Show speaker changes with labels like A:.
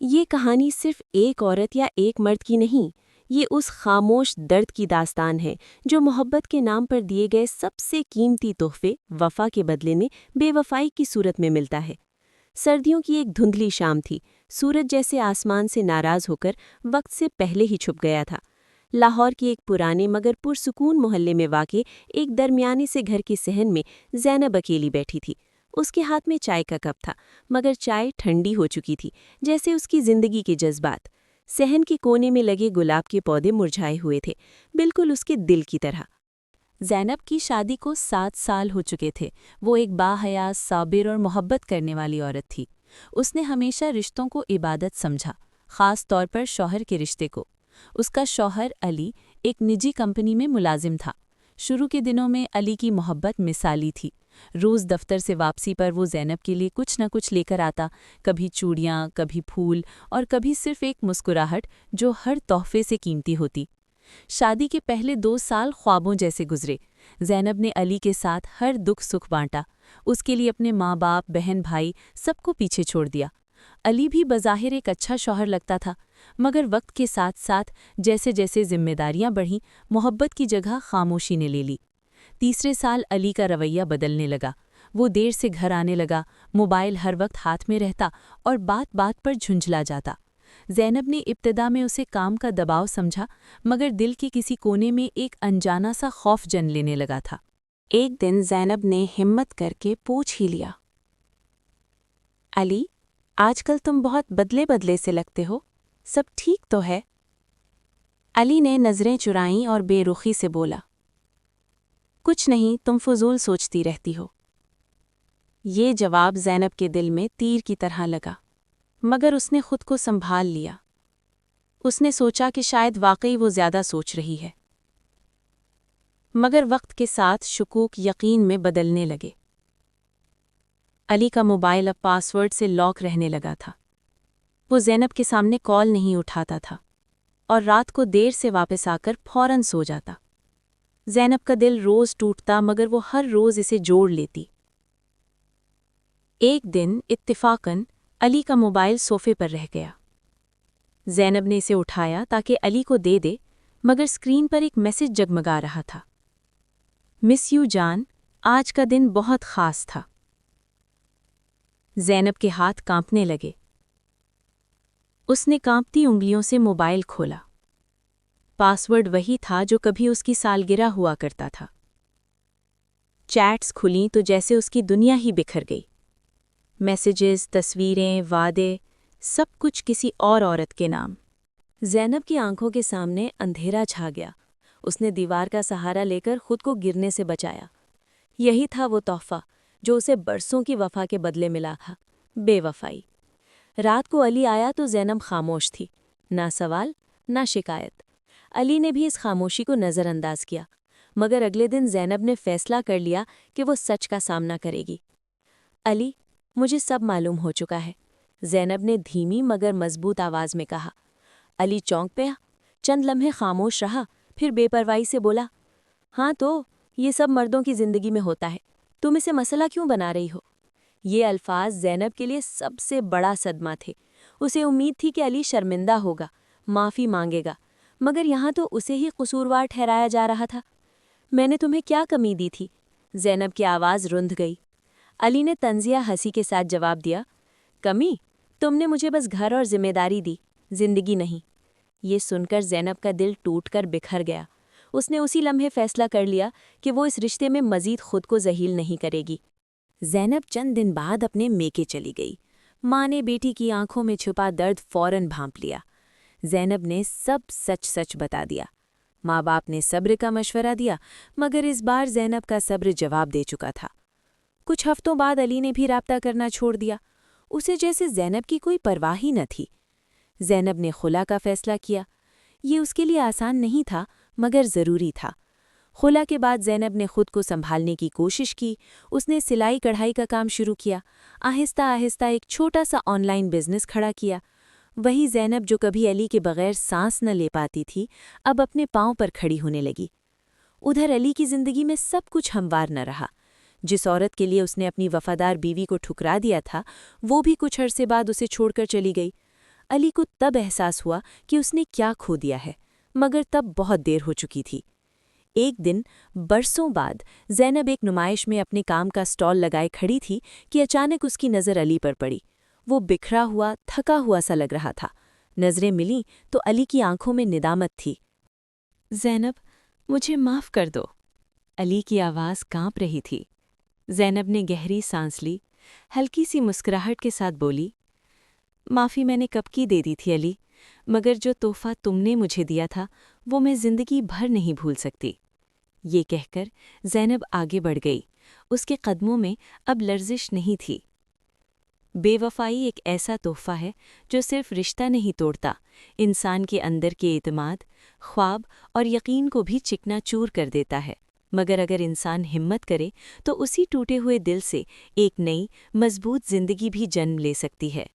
A: یہ کہانی صرف ایک عورت یا ایک مرد کی نہیں، یہ اس خاموش درد کی داستان ہے جو محبت کے نام پر دیے گئے سب سے قیمتی تحفے وفا کے بدلے میں بے وفائی کی صورت میں ملتا ہے۔ سردیوں کی ایک دھندلی شام تھی، سورج جیسے آسمان سے ناراض ہو کر وقت سے پہلے ہی چھپ گیا تھا۔ لاہور کے ایک پرانے مگر پرسکون محلے میں واقع ایک درمیانے سے گھر کے صحن میں زینب اکیلی بیٹھی تھی۔ اس کے ہاتھ میں چائے کا کپ تھا، مگر چائے ٹھنڈی ہو چکی تھی، جیسے اس کی زندگی کے جذبات۔ صحن کے کونے میں لگے گلاب کے پودے مرجھائے ہوئے تھے، بالکل اس کے دل کی طرح۔ زینب کی شادی کو 7 سال ہو چکے تھے۔ وہ ایک باحیا، صابر اور محبت کرنے والی عورت تھی۔ اس نے ہمیشہ رشتوں کو عبادت سمجھا، خاص طور پر شوہر کے رشتے کو۔ اس کا شوہر علی ایک نجی کمپنی میں ملازم تھا۔ شروع کے دنوں میں علی کی محبت مثالی تھی۔ روز دفتر سے واپسی پر وہ زینب کے لیے کچھ نہ کچھ لے کر آتا، کبھی چوڑیاں، کبھی پھول اور کبھی صرف ایک مسکراہٹ جو ہر تحفے سے قیمتی ہوتی۔ شادی کے پہلے 2 سال خوابوں جیسے گزرے۔ زینب نے علی کے ساتھ ہر دکھ سکھ بانٹا، اس کے لیے اپنے ماں باپ، بہن بھائی سب کو پیچھے چھوڑ دیا۔ علی بھی بظاہر ایک اچھا شوہر لگتا تھا، مگر وقت کے ساتھ ساتھ جیسے جیسے ذمہ داریاں بڑھیں، محبت کی جگہ خاموشی نے لے لی۔ تیسرے سال علی کا رویہ بدلنے لگا۔ وہ دیر سے گھر آنے لگا، موبائل ہر وقت ہاتھ میں رہتا اور بات بات پر جھنجھلا جاتا۔ زینب نے ابتدا میں اسے کام کا دباؤ سمجھا، مگر دل کے کسی کونے میں ایک انجانا سا خوف جن لینے لگا تھا۔ ایک دن زینب نے ہمت کر کے پوچھ ہی لیا، علی، آج کل تم بہت بدلے بدلے سے لگتے ہو، سب ٹھیک تو ہے؟ علی نے نظریں چرائیں اور بے رخی سے بولا، کچھ نہیں، تم فضول سوچتی رہتی ہو۔ یہ جواب زینب کے دل میں تیر کی طرح لگا، مگر اس نے خود کو سنبھال لیا۔ اس نے سوچا کہ شاید واقعی وہ زیادہ سوچ رہی ہے، مگر وقت کے ساتھ شکوک یقین میں بدلنے لگے۔ علی کا موبائل اب پاس ورڈ سے لاک رہنے لگا تھا۔ وہ زینب کے سامنے کال نہیں اٹھاتا تھا اور رات کو دیر سے واپس آ کر فوراً سو جاتا۔ زینب کا دل روز ٹوٹتا، مگر وہ ہر روز اسے جوڑ لیتی۔ ایک دن اتفاقاً علی کا موبائل صوفے پر رہ گیا۔ زینب نے اسے اٹھایا تاکہ علی کو دے دے، مگر اسکرین پر ایک میسج جگمگا رہا تھا، مس یو جان، آج کا دن بہت خاص تھا۔ زینب کے ہاتھ کانپنے لگے۔ اس نے کانپتی انگلیوں سے موبائل کھولا۔ پاس ورڈ وہی تھا جو کبھی اس کی سالگرہ ہوا کرتا تھا۔ چیٹس کھلیں تو جیسے اس کی دنیا ہی بکھر گئی۔ میسیجز، تصویریں، وعدے، سب کچھ کسی اور عورت کے نام۔ زینب کی آنکھوں کے سامنے اندھیرا چھا گیا۔ اس نے دیوار کا سہارا لے کر خود کو گرنے سے بچایا۔ یہی تھا وہ تحفہ جو اسے برسوں کی وفا کے بدلے ملا تھا، بے وفائی۔ رات کو علی آیا تو زینب خاموش تھی، نہ سوال، نہ شکایت۔ علی نے بھی اس خاموشی کو نظر انداز کیا، مگر اگلے دن زینب نے فیصلہ کر لیا کہ وہ سچ کا سامنا کرے گی۔ علی، مجھے سب معلوم ہو چکا ہے، زینب نے دھیمی مگر مضبوط آواز میں کہا۔ علی چونک پیا، چند لمحے خاموش رہا، پھر بے پرواہی سے بولا، ہاں تو یہ سب مردوں کی زندگی میں ہوتا ہے، تم اسے مسئلہ کیوں بنا رہی ہو؟ یہ الفاظ زینب کے لیے سب سے بڑا صدمہ تھے۔ اسے امید تھی کہ علی شرمندہ ہوگا، معافی مانگے گا، مگر یہاں تو اسے ہی قصوروار ٹھہرایا جا رہا تھا۔ میں نے تمہیں کیا کمی دی تھی؟ زینب کی آواز رند گئی۔ علی نے طنزیہ ہنسی کے ساتھ جواب دیا، کمی؟ تم نے مجھے بس گھر اور ذمہ داری دی، زندگی نہیں۔ یہ سن کر زینب کا دل ٹوٹ کر بکھر گیا۔ اس نے اسی لمحے فیصلہ کر لیا کہ وہ اس رشتے میں مزید خود کو ذلیل نہیں کرے گی۔ زینب چند دن بعد اپنے میکے چلی گئی۔ ماں نے بیٹی کی آنکھوں میں چھپا درد فوراً بھانپ لیا۔ زینب نے سب سچ سچ بتا دیا۔ ماں باپ نے صبر کا مشورہ دیا، مگر اس بار زینب کا صبر جواب دے چکا تھا۔ کچھ ہفتوں بعد علی نے بھی رابطہ کرنا چھوڑ دیا۔ اسے جیسے زینب کی کوئی پرواہ ہی نہ تھی۔ زینب نے خلا کا فیصلہ کیا۔ یہ اس کے لیے آسان نہیں تھا، مگر ضروری تھا۔ خلا کے بعد زینب نے خود کو سنبھالنے کی کوشش کی۔ اس نے سلائی کڑھائی کا کام شروع کیا، آہستہ آہستہ ایک چھوٹا سا آن لائن بزنس کھڑا کیا۔ وہی زینب جو کبھی علی کے بغیر سانس نہ لے پاتی تھی، اب اپنے پاؤں پر کھڑی ہونے لگی۔ ادھر علی کی زندگی میں سب کچھ ہموار نہ رہا۔ جس عورت کے لیے اس نے اپنی وفادار بیوی کو ٹھکرا دیا تھا، وہ بھی کچھ عرصے بعد اسے چھوڑ کر چلی گئی۔ علی کو تب احساس ہوا کہ اس نے کیا کھو دیا ہے، مگر تب بہت دیر ہو چکی تھی۔ ایک دن برسوں بعد زینب ایک نمائش میں اپنے کام کا سٹال لگائے کھڑی تھی کہ اچانک اس کی نظر علی پر پڑی۔ وہ بکھرا ہوا، تھکا ہوا سا لگ رہا تھا۔ نظریں ملیں تو علی کی آنکھوں میں ندامت تھی۔ زینب، مجھے معاف کر دو۔ علی کی آواز کانپ رہی تھی۔ زینب نے گہری سانس لی، ہلکی سی مسکراہٹ کے ساتھ بولی، معافی میں نے کب کی دے دی تھی علی، مگر جو تحفہ تم نے مجھے دیا تھا وہ میں زندگی بھر نہیں بھول سکتی۔ یہ کہہ کر زینب آگے بڑھ گئی۔ اس کے قدموں میں اب لرزش نہیں تھی۔ بے وفائی ایک ایسا تحفہ ہے جو صرف رشتہ نہیں توڑتا، انسان کے اندر کے اعتماد، خواب اور یقین کو بھی چکنا چور کر دیتا ہے۔ مگر اگر انسان ہمت کرے تو اسی ٹوٹے ہوئے دل سے ایک نئی، مضبوط زندگی بھی جنم لے سکتی ہے۔